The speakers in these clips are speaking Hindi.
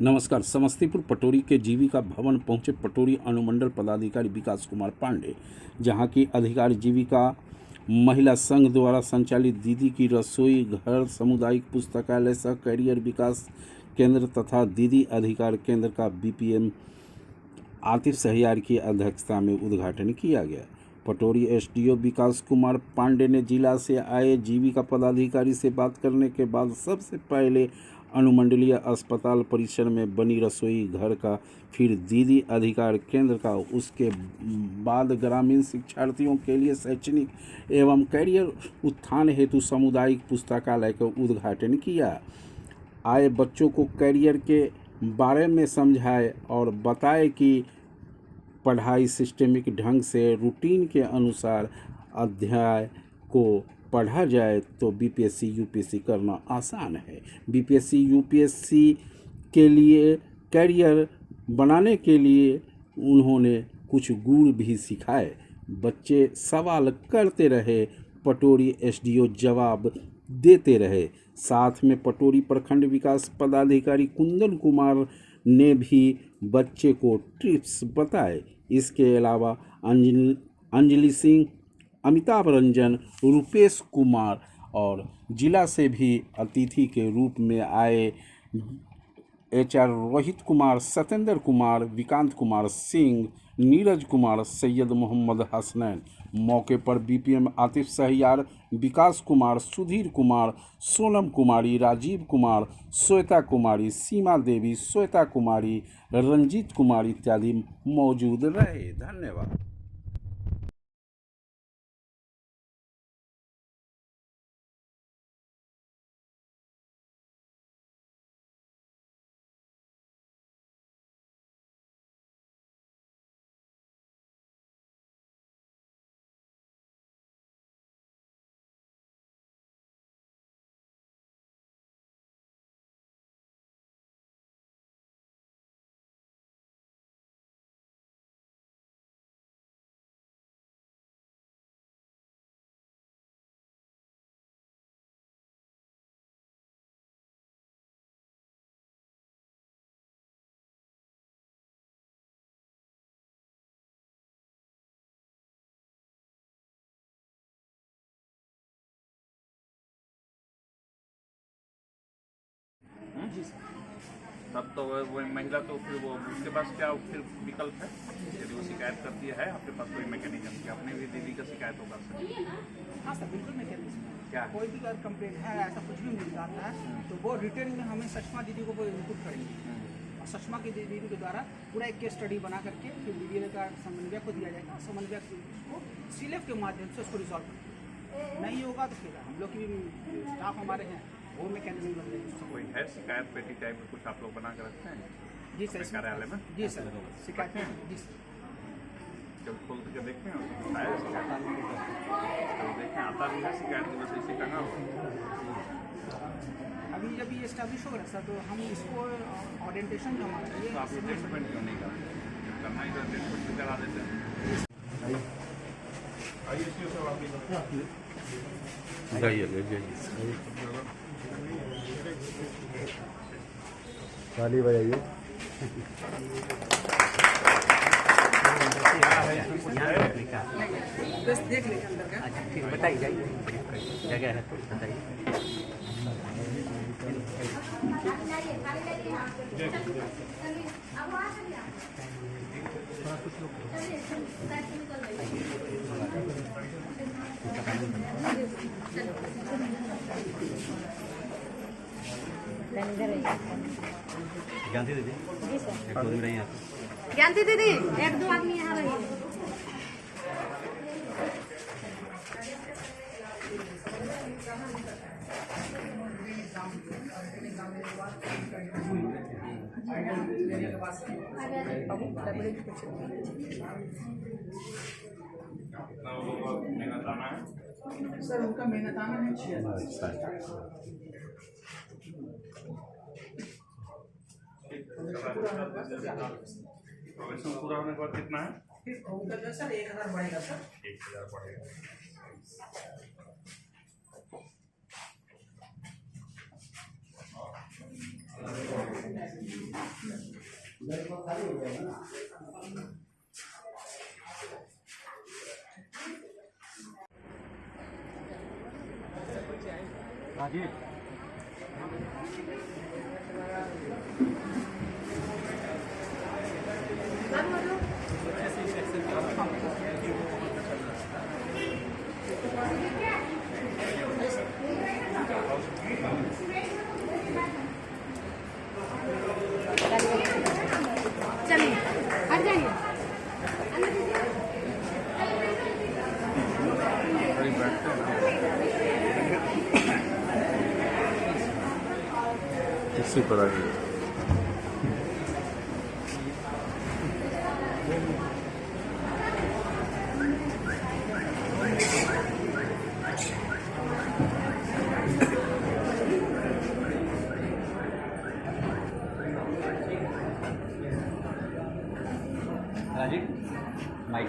नमस्कार। समस्तीपुर पटोरी के जीविका भवन पहुंचे पटोरी अनुमंडल पदाधिकारी विकास कुमार पांडे, जहां की अधिकारी जीविका महिला संघ द्वारा संचालित दीदी की रसोई घर, सामुदायिक पुस्तकालय सह कैरियर विकास केंद्र तथा दीदी अधिकार केंद्र का बीपीएम आतिफ सहियार की अध्यक्षता में उद्घाटन किया गया। पटोरी एसडीओ विकास कुमार पांडे ने जिला से आए जीविका पदाधिकारी से बात करने के बाद सबसे पहले अनुमंडलीय अस्पताल परिसर में बनी रसोई घर का, फिर दीदी अधिकार केंद्र का, उसके बाद ग्रामीण शिक्षार्थियों के लिए शैक्षणिक एवं कैरियर उत्थान हेतु सामुदायिक पुस्तकालय का उद्घाटन किया। आए बच्चों को कैरियर के बारे में समझाए और बताए कि पढ़ाई सिस्टमिक ढंग से रूटीन के अनुसार अध्याय को पढ़ा जाए तो बीपीएससी यूपीएससी करना आसान है। बीपीएससी यूपीएससी के लिए कैरियर बनाने के लिए उन्होंने कुछ गुर भी सिखाए। बच्चे सवाल करते रहे, पटोरी एसडीओ जवाब देते रहे। साथ में पटोरी प्रखंड विकास पदाधिकारी कुंदन कुमार ने भी बच्चे को टिप्स बताए। इसके अलावा अंजलि सिंह, अमिताभ रंजन, रुपेश कुमार और जिला से भी अतिथि के रूप में आए एचआर रोहित कुमार, सत्येंद्र कुमार, विकांत कुमार सिंह, नीरज कुमार, सैयद मोहम्मद हसनैन। मौके पर बीपीएम आतिफ सहियार, विकास कुमार, सुधीर कुमार, सोनम कुमारी, राजीव कुमार, श्वेता कुमारी, सीमा देवी, श्वेता कुमारी, रंजीत कुमार इत्यादि मौजूद रहे। धन्यवाद। जी सर। तब तो वो महिला तो फिर वो उसके पास क्या फिर विकल्प है? यदि वो शिकायत करती है आपके पास कोई मैकेनिज्म कि अपने भी दीदी का शिकायत होगा सर? हाँ सर, बिल्कुल मैकेनिज्म क्या कोई भी अगर कंप्लेंट है, ऐसा कुछ भी मिल जाता है तो वो रिटर्न में हमें सचमा दीदी को इनपुट करेंगे और सचमा की दीदी के द्वारा पूरा एक केस स्टडी बना करके फिर दीदी का समन्वयक को दिया जाएगा। समन्वयक उसको सीलेफ के माध्यम से उसको रिजॉल्व करेंगे। नहीं होगा तो फिर हम लोग की भी स्टाफ हमारे हैं, वो मैकेनिज्म बन जाएगी। कोई है शिकायत पेटी टाइप में कुछ आप लोग बना कर रखते हैं? जी सर, कार्यालय में? जी सर, शिकायत है। जी सर, जब खोल के देखें और बताया शिकायत तो देखें आता भी है शिकायत की वजह से टंगा अभी जब ये एस्टैब्लिश होगा सर तो हम इसको ओरिएंटेशन जो हमारा तो आप लोग ट्रीटमेंट क्यों नहीं करते? करना ही तो ट्रीटमेंट भी करा देते हैं। ताली बजाइए। बस देख लेंगे अंदर का। अच्छा फिर बताइए, जाइए जगह है तो बताइए। ज्ञानती दीदी, जी सर। एक दो दिन रही हैं। ज्ञानती दीदी, एक दो आदमी यहाँ रहिए। सर उनका मेहनताना है 6 प्रोफेशन पूरा होने के बाद कितना है? फिर उनका जो है सर 1000 बढ़ेगा सर। 1000 बढ़ेगा। चलिए हट जाइए किससे पता नहीं। राजीव माइक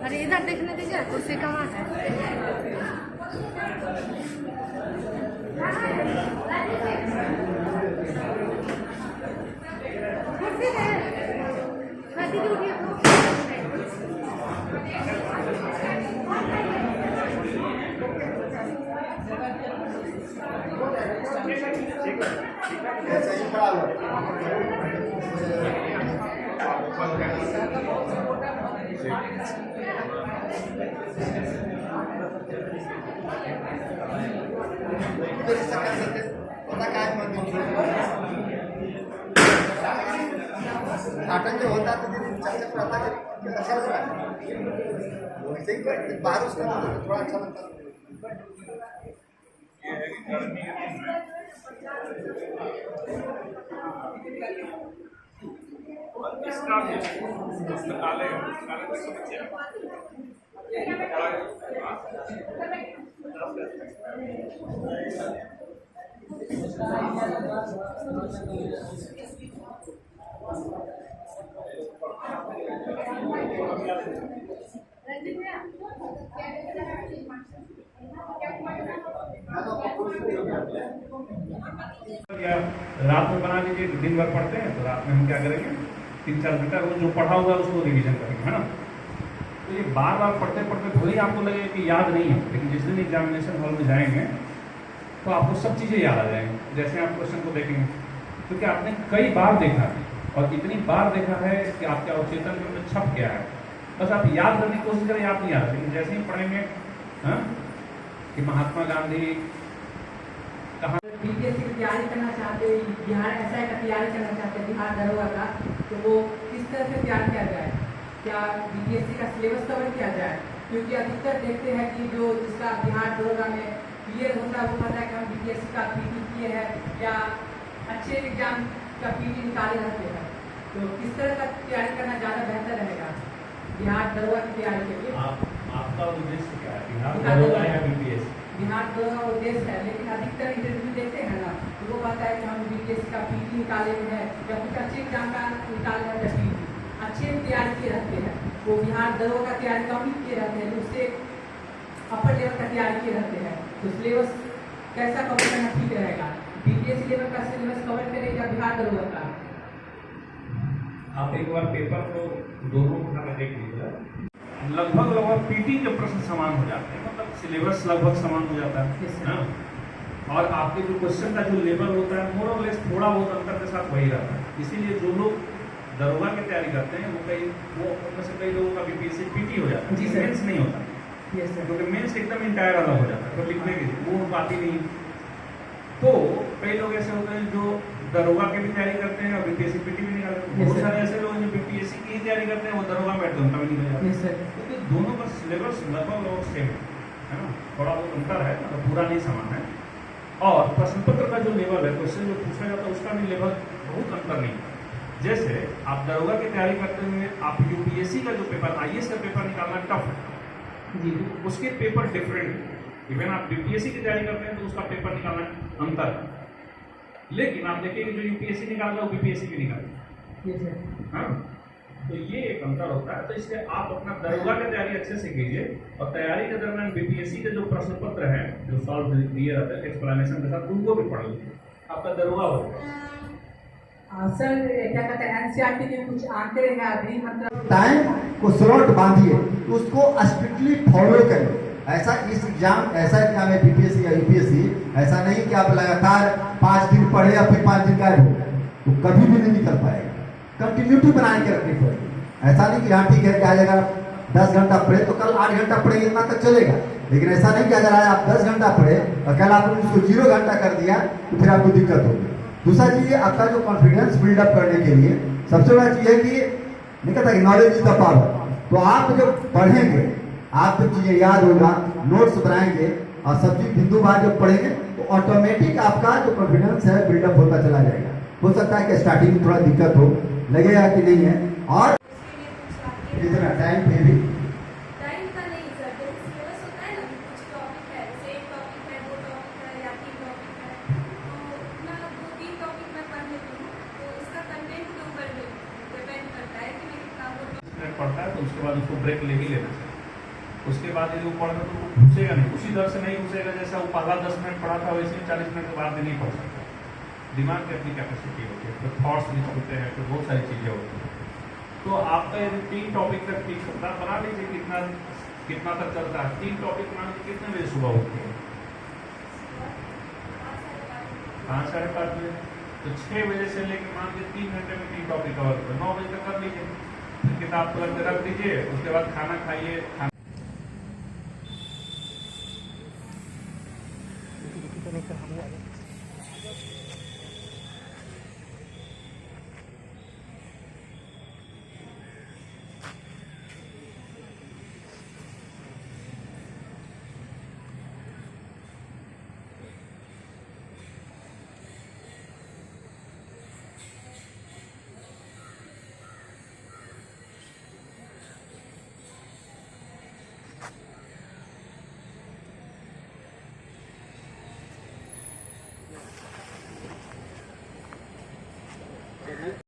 अरे इधर देखने दीजिए कुर्सी कहाँ है कुर्सी है हाँ, दीदी उठिए नाटक जो होता तो चर्चा रहता है अच्छा लग रहा है वैसे ही बाहर उसका थोड़ा अच्छा लगता है। इसका पुस्तकालय की समस्या रात में बना लीजिए, दिन भर पढ़ते हैं तो रात में हम क्या करेंगे 3-4 घंटा वो जो पढ़ा हुआ है उसको रिवीजन करेंगे, है ना। तो ये बार बार पढ़ते पढ़ते भले ही आपको लगे कि याद नहीं है, लेकिन जिस दिन एग्जामिनेशन हॉल में जाएंगे तो आपको सब चीज़ें याद आ जाएंगी। जैसे आप क्वेश्चन को देखेंगे क्योंकि आपने कई बार देखा है और इतनी बार देखा है कि आपके अवचेतन में छप गया है। बस आप याद करने की कोशिश करें, याद नहीं आता, लेकिन जैसे ही पढ़ेंगे कि महात्मा गांधी बीपीएससी की तैयारी करना चाहते हैं, बिहार एसआई का तैयारी करना चाहते हैं, बिहार दरोगा का, तो वो किस तरह से तैयार किया जाए? क्या बीपीएससी का सिलेबस कवर किया जाए? क्योंकि अधिकतर देखते हैं कि जो जिसका बिहार दरोगा में क्लियर होता है वो पता है कि हम बीपीएससी का पीटी किए हैं या अच्छे एग्जाम का पीटी निकाले रहते हैं। तो किस तरह का तैयारी करना ज़्यादा बेहतर रहेगा बिहार दरोगा की तैयारी के लिए? आपका उद्देश्य क्या है, बिहार दरोगा या बीपीएससी? बिहार दरोगा उद्देश्य है, लेकिन अधिकतर इंटरव्यू देखते हैं ना तो वो कहता है कि हम बीपीएससी का पीटी निकाले हैं या कुछ अच्छे एग्जाम का निकाले हैं, पीटी अच्छे तैयारी किए रहते हैं। वो बिहार दरोगा का तैयारी कम ही किए रहते हैं, उससे अपर लेवल का तैयारी किए रहते हैं। तो सिलेबस कैसा कवर करना ठीक रहेगा? बीपीएससी लेवल का सिलेबस कवर करेगा बिहार दरोगा का? आप एक बार पेपर को दोनों उठा के देख लीजिएगा, लगभग पीटी के प्रश्न समान हो जाते हैं, मतलब सिलेबस लगभग समान हो जाता है ना। और आपके जो क्वेश्चन का जो लेवल होता है मोर और लेस थोड़ा बहुत अंतर के साथ वही रहता है। इसीलिए जो लोग दरोगा की तैयारी करते हैं वो उनमें से कई लोगों का बीपीएससी पीटी हो जाता है, जी सर। मेंस नहीं होता, क्योंकि मेंस एकदम इंटायर अलग हो जाता है, तो लिखने के लिए वो बात ही नहीं। तो कई लोग ऐसे होते हैं जो दरोगा की भी तैयारी करते हैं और बीपीएससी पीटी भी निकालते हैं। बहुत सारे ऐसे लोग जो बीपीएससी की ही तैयारी करते हैं वो दरोगा में उनका भी निकल जाता है। क्योंकि दोनों का सिलेबस लगभग सेम है ना, थोड़ा बहुत अंतर है, मतलब पूरा नहीं समान है। और प्रश्न पत्र का जो लेवल है, क्वेश्चन जो पूछा जाता है उसका भी लेवल बहुत अंतर नहीं है। जैसे आप दरोगा की तैयारी करते हुए आप यूपीएससी का जो पेपर आईएएस का पेपर निकालना टफ है जी, उसके पेपर डिफरेंट है। इवन आप बीपीएससी की तैयारी करते हैं तो उसका पेपर निकालना अंतर है। लेकिन आप देखिए जो यूपीएससी निकाल रहा है वो बीपीएससी भी निकाल, हाँ, तो ये एक अंतर होता है। तो इसलिए आप अपना दरोगा की तैयारी अच्छे से कीजिए और तैयारी के दरमियान बीपीएससी के जो प्रश्न पत्र हैं जो सॉल्व दिए रहते हैं एक्सप्लेनेशन के साथ, उनको भी पढ़ लीजिए। आपका दरोगा हो। सर क्या कहते हैं एनसीईआरटी के कुछ आंकड़े हैं अभी मतलब टाइम को स्लॉट बांधिए, उसको स्ट्रिक्टली फॉलो करिए। ऐसा इस एग्जाम है बीपीएससी या यूपीएससी, ऐसा नहीं कि आप लगातार 5 दिन पढ़े या फिर 5 दिन गायब हो, तो कभी भी नहीं निकल पाएगा। कंटिन्यूटी बना के रखनी पड़ेगी। ऐसा नहीं कि हाँ ठीक है, क्या अगर 10 घंटा पढ़े तो कल 8 घंटा पढ़ेंगे, इतना तक चलेगा। लेकिन ऐसा नहीं कि अगर आज आप 10 घंटा पढ़े और कल आपने उसको 0 घंटा कर दिया तो फिर आपको दिक्कत होगी। दूसरा चीज, आपका जो कॉन्फिडेंस बिल्डअप करने के लिए सबसे बड़ा चीज है कि नहीं कहता कि नॉलेज इज द पावर। तो आप जब पढ़ेंगे, आप जब चीजें याद होगा, नोट्स बनाएंगे और सब चीज बिंदु बार जब पढ़ेंगे तो ऑटोमेटिक आपका जो कॉन्फिडेंस है बिल्डअप होता चला जाएगा। हो सकता है कि स्टार्टिंग में थोड़ा दिक्कत हो, लगेगा कि नहीं है। और कितना टाइम पे भी टाइम का नहीं सर, जो सिलेबस होता है ना, कुछ टॉपिक है, जैसे एक टॉपिक है, 2 टॉपिक है या 3 टॉपिक है, तो मैं 2-3 टॉपिक में पढ़ लेती हूँ, तो उसका कंटेंट के ऊपर डिपेंड करता है कि मैं कितना वो पढ़ता है तो उसके बाद उसको ब्रेक ले ही लेना चाहिए। उसके बाद यदि वो पढ़ना तो वो घुसेगा नहीं, उसी दर से नहीं घुसेगा जैसा वो पहला 10 मिनट पढ़ा था वैसे ही 40 मिनट के बाद भी नहीं पढ़ सकता। दिमाग की अपनी कैपेसिटी होती है, फिर थॉट्स भी होते हैं, फिर बहुत सारी चीज़ें होती हैं। तो आपका यदि 3 टॉपिक तक ठीक सकता है, बना लीजिए कितना तक चलता है। 3 टॉपिक बना लीजिए, कितने बजे सुबह उठते हैं? 5 साढ़े 5 बजे। तो 6 बजे से लेकर मान लीजिए 3 घंटे में 3 टॉपिक कवर करो, 9 बजे तक कर लीजिए। फिर किताब पलट के रख दीजिए, उसके बाद खाना खाइए।